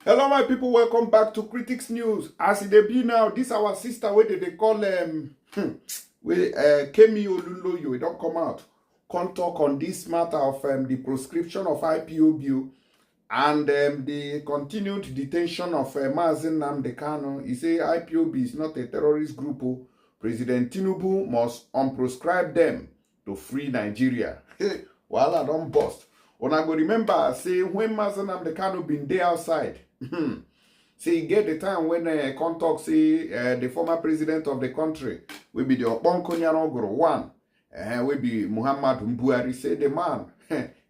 Hello, my people. Welcome back to Critics News. As it be now, this our sister, where they call Kemi Olunloyo. It don't come out. Come talk on this matter of the proscription of IPOB and the continued detention of Mazen Nnamdi Kanu. He say IPOB is not a terrorist group. President Tinubu must unproscribe them to free Nigeria. While I don't bust. When I go remember, say when Mazen Nnamdi Kanu been there outside. See, get the time when come talk, say the former president of the country will be the Obonkonyarogoro one, will be Muhammad Buhari. Say the man,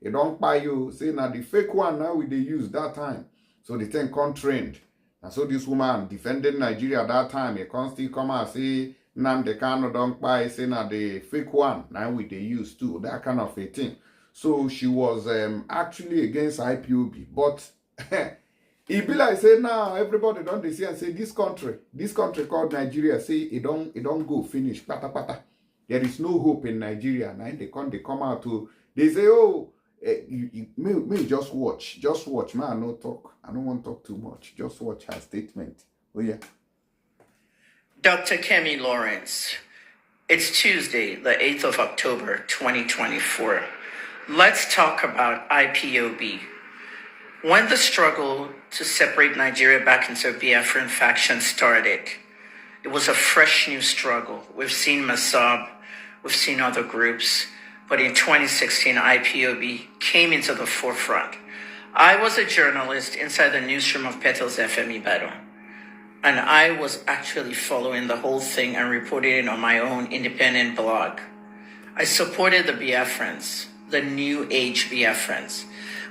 he don't buy you. Say now the fake one now they use that time. So the thing come trend. And so this woman defending Nigeria at that time, he can't still come and say Nnamdi Kanu don't buy. Say now the fake one now we they use too. That kind of a thing. So she was actually against IPOB, but. It be like say now everybody don't they see and say this country called Nigeria, say it don't go finish pata pata. There is no hope in Nigeria. Now they come out to they say, oh, me just watch, man. No talk. I don't want to talk too much. Just watch her statement. Oh yeah. Dr. Kemi Lawrence, it's Tuesday, the 8th of October, 2024. Let's talk about IPOB. When the struggle to separate Nigeria back into a Biafran faction started, it was a fresh new struggle. We've seen Masab, we've seen other groups, but in 2016, IPOB came into the forefront. I was a journalist inside the newsroom of Petals FM Ibadan, and I was actually following the whole thing and reporting it on my own independent blog. I supported the Biafrans, the new age Biafrans.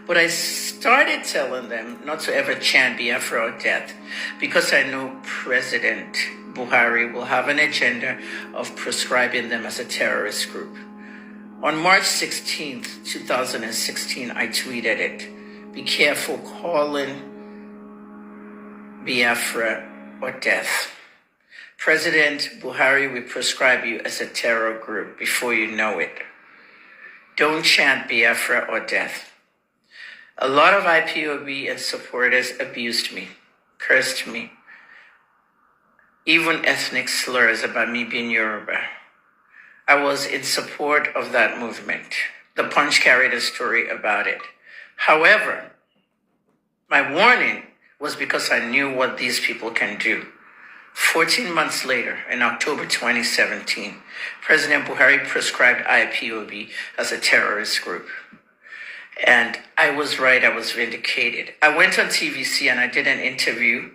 But I started telling them not to ever chant Biafra or death because I know President Buhari will have an agenda of proscribing them as a terrorist group. On March 16th, 2016, I tweeted it. Be careful calling Biafra or death. President Buhari will proscribe you as a terror group before you know it. Don't chant Biafra or death. A lot of IPOB and supporters abused me, cursed me, even ethnic slurs about me being Yoruba. I was in support of that movement. The Punch carried a story about it. However, my warning was because I knew what these people can do. 14 months later, in October 2017, President Buhari proscribed IPOB as a terrorist group. And I was right, I was vindicated. I went on TVC and I did an interview.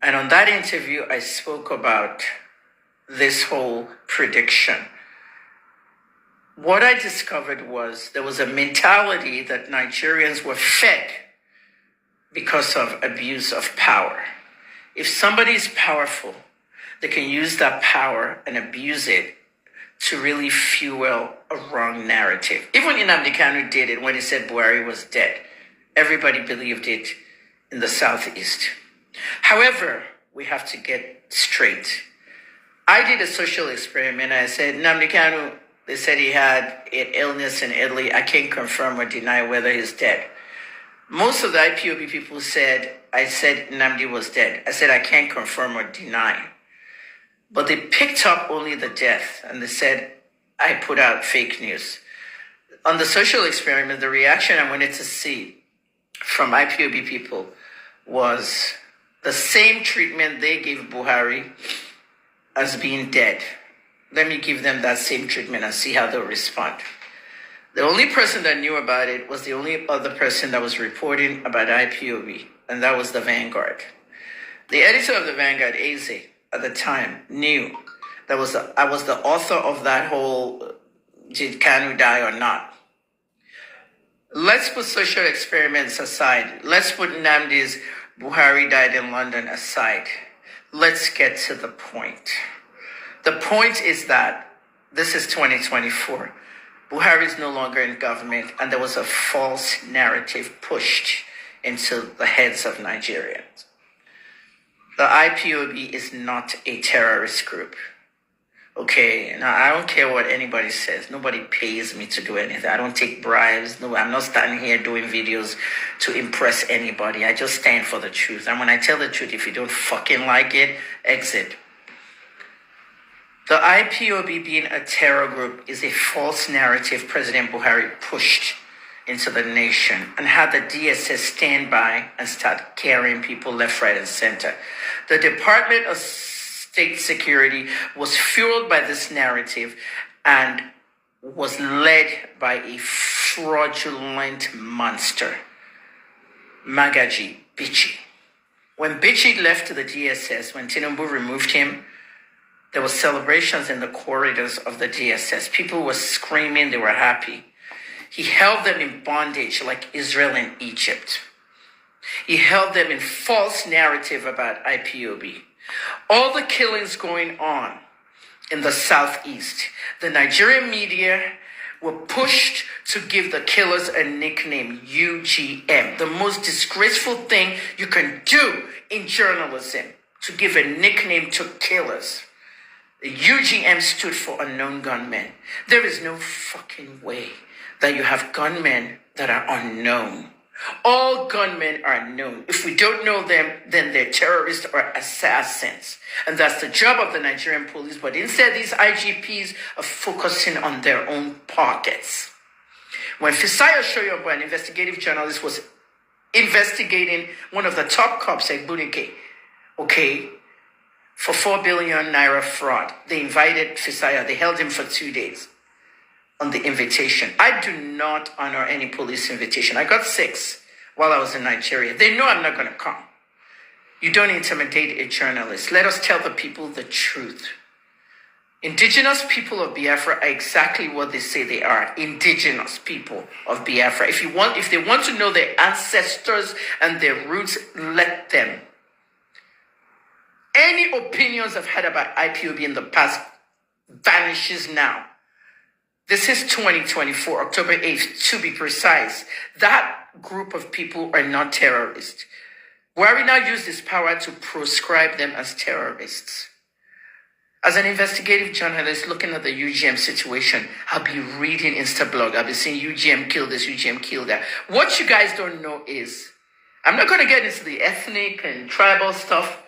And on that interview, I spoke about this whole prediction. What I discovered was there was a mentality that Nigerians were fed because of abuse of power. If somebody's powerful, they can use that power and abuse it to really fuel a wrong narrative. Even Nnamdi Kanu did it when he said Buhari was dead. Everybody believed it in the Southeast. However, we have to get straight. I did a social experiment. I said, Nnamdi Kanu, they said he had an illness in Italy. I can't confirm or deny whether he's dead. Most of the IPOB people said, I said Nnamdi was dead. I said, I can't confirm or deny. But they picked up only the death, and they said, I put out fake news. On the social experiment, the reaction I wanted to see from IPOB people was the same treatment they gave Buhari as being dead. Let me give them that same treatment and see how they'll respond. The only person that knew about it was the only other person that was reporting about IPOB, and that was the Vanguard. The editor of the Vanguard, Eze, at the time, knew that I was the author of that whole did Kanu die or not. Let's put social experiments aside. Let's put Nnamdi's Buhari died in London aside. Let's get to the point. The point is that this is 2024. Buhari is no longer in government, and there was a false narrative pushed into the heads of Nigerians. The IPOB is not a terrorist group. Okay, now I don't care what anybody says. Nobody pays me to do anything. I don't take bribes. No, I'm not standing here doing videos to impress anybody. I just stand for the truth. And when I tell the truth, if you don't fucking like it, exit. The IPOB being a terror group is a false narrative President Buhari pushed into the nation and had the DSS stand by and start carrying people left, right, and center. The Department of State Security was fueled by this narrative and was led by a fraudulent monster, Magaji Bichi. When Bichi left the DSS, when Tinubu removed him, there were celebrations in the corridors of the DSS. People were screaming, they were happy. He held them in bondage like Israel and Egypt. He held them in false narrative about IPOB. All the killings going on in the southeast, the Nigerian media were pushed to give the killers a nickname, UGM. The most disgraceful thing you can do in journalism, to give a nickname to killers. The UGM stood for unknown gunmen. There is no fucking way that you have gunmen that are unknown. All gunmen are known. If we don't know them, then they're terrorists or assassins. And that's the job of the Nigerian police. But instead, these IGPs are focusing on their own pockets. When Fisayo Shoyombo, an investigative journalist, was investigating one of the top cops at Bunike, for 4 billion naira fraud, they invited Fisayo. They held him for 2 days on the invitation. I do not honor any police invitation. I got 6 while I was in Nigeria. They know I'm not going to come. You don't intimidate a journalist. Let us tell the people the truth. Indigenous people of Biafra are exactly what they say they are. Indigenous people of Biafra. If they want to know their ancestors and their roots, let them. Any opinions I've had about IPOB in the past vanishes now. This is 2024, October 8th, to be precise. That group of people are not terrorists. Buhari now used his power to proscribe them as terrorists. As an investigative journalist looking at the UGM situation, I'll be reading Instablog. I'll be saying UGM killed this, UGM killed that. What you guys don't know is, I'm not going to get into the ethnic and tribal stuff,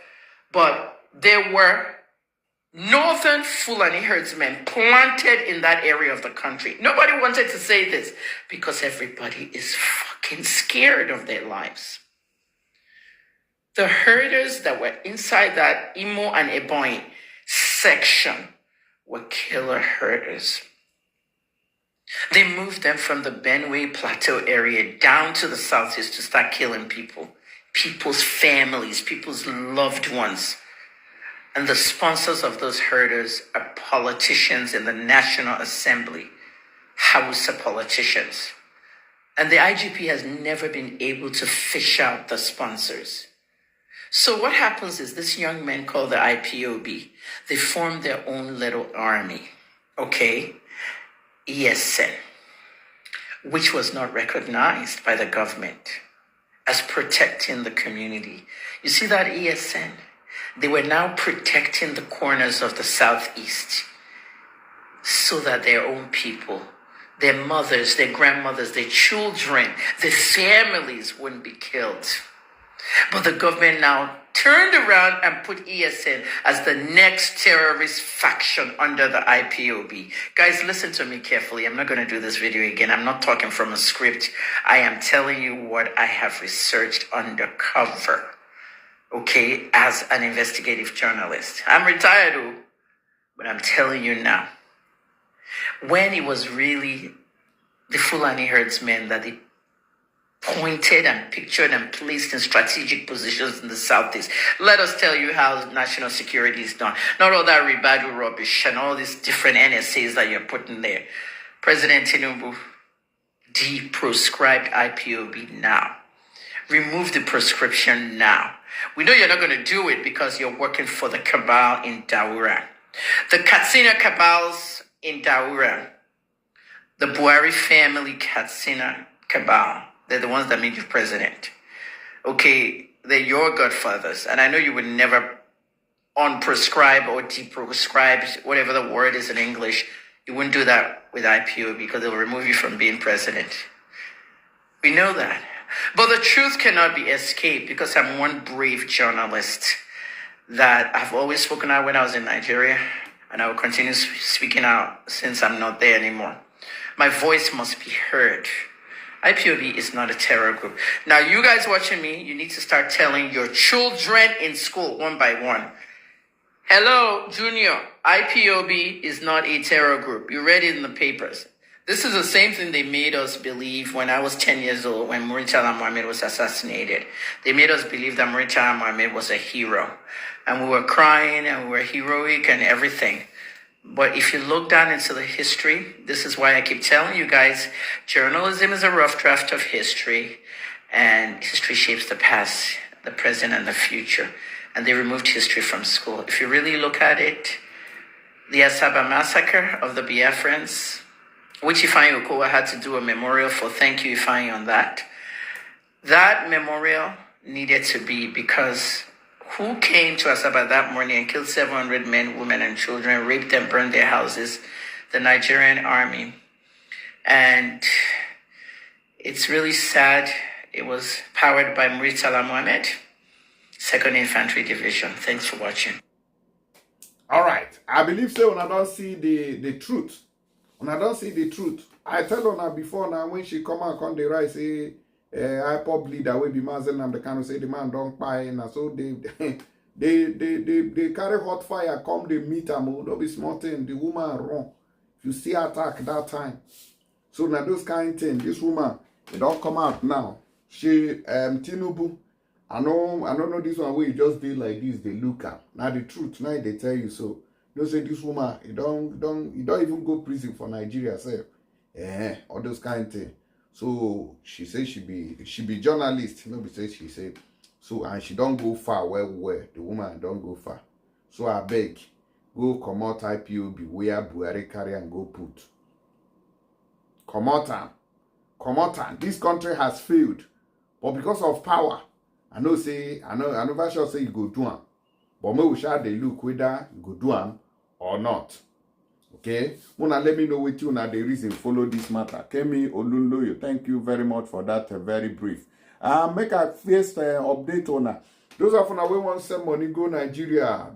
but there were northern Fulani herdsmen planted in that area of the country. Nobody wanted to say this because everybody is fucking scared of their lives. The herders that were inside that Imo and Ebonyi section were killer herders. They moved them from the Benue Plateau area down to the southeast to start killing people, people's families, people's loved ones. And the sponsors of those herders are politicians in the National Assembly, Hausa politicians. And the IGP has never been able to fish out the sponsors. So what happens is this young men called the IPOB, they form their own little army, ESN, which was not recognized by the government as protecting the community. You see that ESN? They were now protecting the corners of the southeast so that their own people, their mothers, their grandmothers, their children, their families wouldn't be killed. But the government now turned around and put ESN as the next terrorist faction under the IPOB. Guys, listen to me carefully. I'm not going to do this video again. I'm not talking from a script. I am telling you what I have researched undercover, as an investigative journalist. I'm retired, but I'm telling you now. When it was really the Fulani herdsmen that they pointed and pictured and placed in strategic positions in the southeast. Let us tell you how national security is done. Not all that Ribadu rubbish and all these different NSAs that you're putting there. President Tinubu, deproscribed IPOB now. Remove the prescription now. We know you're not going to do it because you're working for the cabal in Daura. The Katsina cabals in Daura. The Buhari family Katsina cabal. They're the ones that made you president. They're your godfathers. And I know you would never unprescribed or deproscribed, whatever the word is in English. You wouldn't do that with IPOB because it will remove you from being president. We know that. But the truth cannot be escaped because I'm one brave journalist that I've always spoken out when I was in Nigeria, and I will continue speaking out since I'm not there anymore. My voice must be heard. IPOB is not a terror group. Now, you guys watching me, you need to start telling your children in school one by one. Hello, Junior. IPOB is not a terror group. You read it in the papers. This is the same thing they made us believe when I was 10 years old, when Murtala Mohammed was assassinated. They made us believe that Murtala Mohammed was a hero. And we were crying and we were heroic and everything. But if you look down into the history, this is why I keep telling you guys, journalism is a rough draft of history, and history shapes the past, the present, and the future. And they removed history from school. If you really look at it, the Asaba massacre of the Biafrans, which Ifeanyi Okowa had to do a memorial for, thank you, Ifeanyi, on that. That memorial needed to be because who came to Asaba that morning and killed 700 men, women, and children, raped them, burned their houses? The Nigerian army. And it's really sad. It was powered by Murtala Mohammed, 2nd Infantry Division. Thanks for watching. All right. I believe so. When I don't see the truth. When I don't see the truth. I tell her before now when she come out on the right, say, IPOB leader will be Mazen and the kind of say the man don't buy, and so they carry hot fire, come they meet them, don't be small thing, the woman run. You see attack that time. So now those kind of things, this woman, it don't come out now. She Tinubu, I don't know this one where you just did like this, they look at. Now the truth, now they tell you so. Don't say this woman, you don't even go prison for Nigeria, say all those kind of things. So she said she be journalist. Nobody say she said. So and she don't go far where the woman don't go far. So I beg, go come out IPOB where Buhari carry and go put. Come out. This country has failed. But because of power, I know very sure say you go do am. But maybe we shall they look whether you go do am or not. Okay, Una let me know with you now the reason follow this matter. Kemi Olunloyo, thank you very much for that very brief. Make a first update on that. Those of you who want to send money go Nigeria,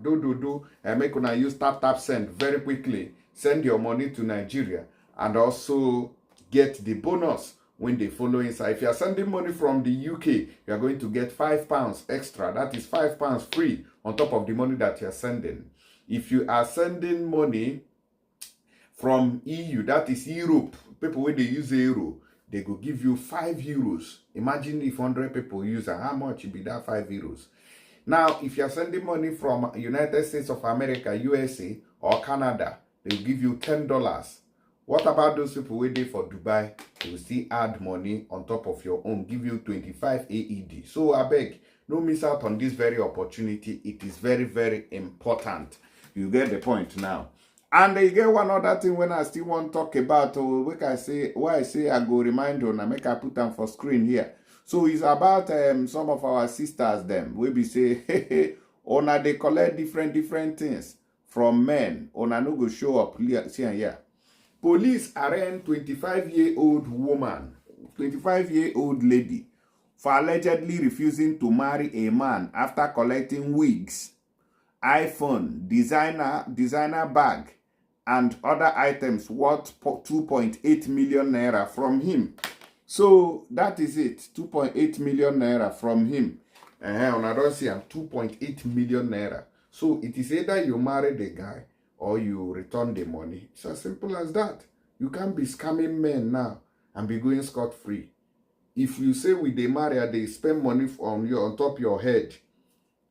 and make una use tap send very quickly. Send your money to Nigeria and also get the bonus when they follow inside. If you are sending money from the UK, you are going to get £5 extra. That is £5 free on top of the money that you are sending. If you are sending money from EU, that is Europe, people when they use euro, they go give you €5. Imagine if 100 people use it, how much will be that €5? Now, if you're sending money from United States of America, USA, or Canada, they'll give you $10. What about those people waiting for Dubai? They will still add money on top of your own, give you 25 AED. So I beg, don't miss out on this very opportunity. It is very, very important. You get the point now. And you get one other thing when I still want to talk about, why I say I go remind you, and I make I put them for screen here. So it's about some of our sisters, them. We be say, hey, ona they collect different things from men. Ona no go show up here. Police arrest 25-year-old woman, 25-year-old lady, for allegedly refusing to marry a man after collecting wigs, iPhone, designer bag, and other items worth 2.8 million naira from him. So that is it, 2.8 million naira from him. And I don't see 2.8 million naira. So it is either you marry the guy or you return the money. It's as simple as that. You can't be scamming men now and be going scot-free. If you say with the marry, they spend money on top of your head,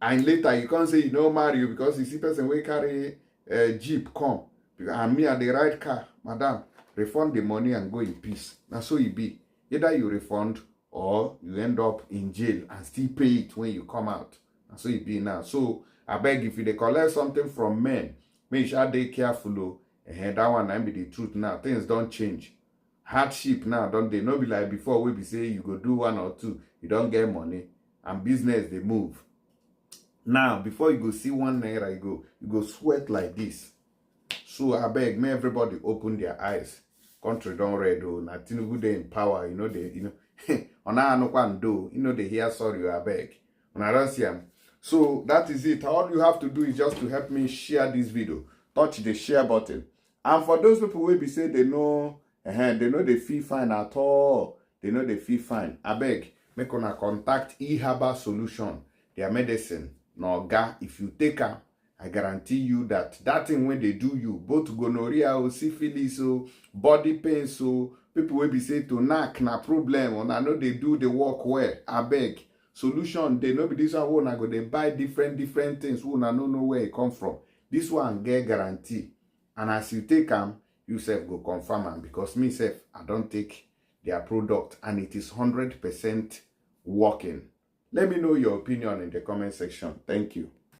and later you can't say you don't marry you because you see person will carry a jeep come and me at the right car, madam, refund the money and go in peace. Now so it be. Either you refund or you end up in jail and still pay it when you come out. And so it be now. So I beg, if you collect something from men, make sure they careful. And that one be the truth now. Things don't change. Hardship now, don't they? No be like before we be say you go do one or two, you don't get money. And business they move. Now, before you go see 1 naira, you go sweat like this. So I beg, may everybody open their eyes. Country don't read, oh, na Tinubu they in power, on our no one do, they hear sorry, I beg. On I don't see them. So that is it. All you have to do is just to help me share this video. Touch the share button. And for those people who be say they know they feel fine at all. They know they feel fine. I beg, make una contact eHerbal Solution, their medicine. No ga, if you take her, I guarantee you that thing when they do you, both gonorrhea or syphilis or body pain, so people will be say to knack na problem, and I know they do the work well. I beg. Solution, they know this one, I go they buy different things, who I don't know where it come from. This one get guarantee. And as you take them, you self go confirm them, because me self, I don't take their product and it is 100% working. Let me know your opinion in the comment section. Thank you.